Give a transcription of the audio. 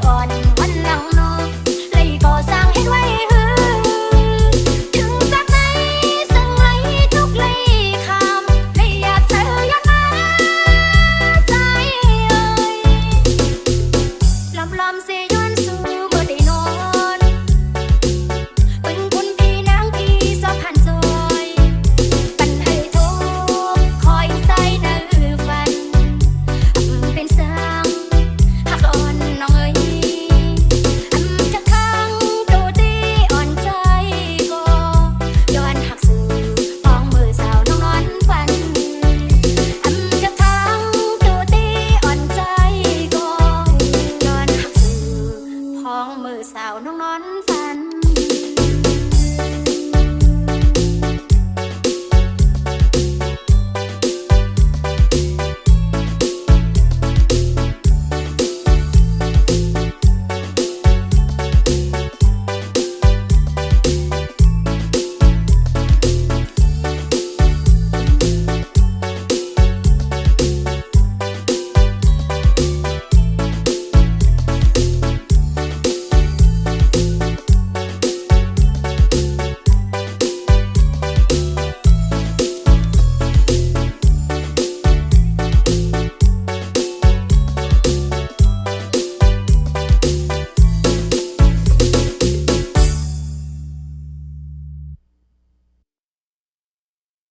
อ่อนวันหลังนอเลยก็สร้างเห็นไว้หือถึงจากไหนซึ่งไหลทุกไหลคำเลยอยากเจออยากมาใจเอ่ยลำเสียย้อนสู่บ่ได้นอนปึงคุณพี่นางพี่สอบผ่านซอยปันให้ทุกคอยใส่เนื้อฟันเป็นสางหักอ่อนน้องเอ๋ยจะค้างตัวตีอ่อนใจก็ย้อนหักสู่ปองมือสาวน้องนอนฝันจะค้างตัวตีอ่อนใจก็ย้อนหักสู่พองมือสาวน้องนอนฝัน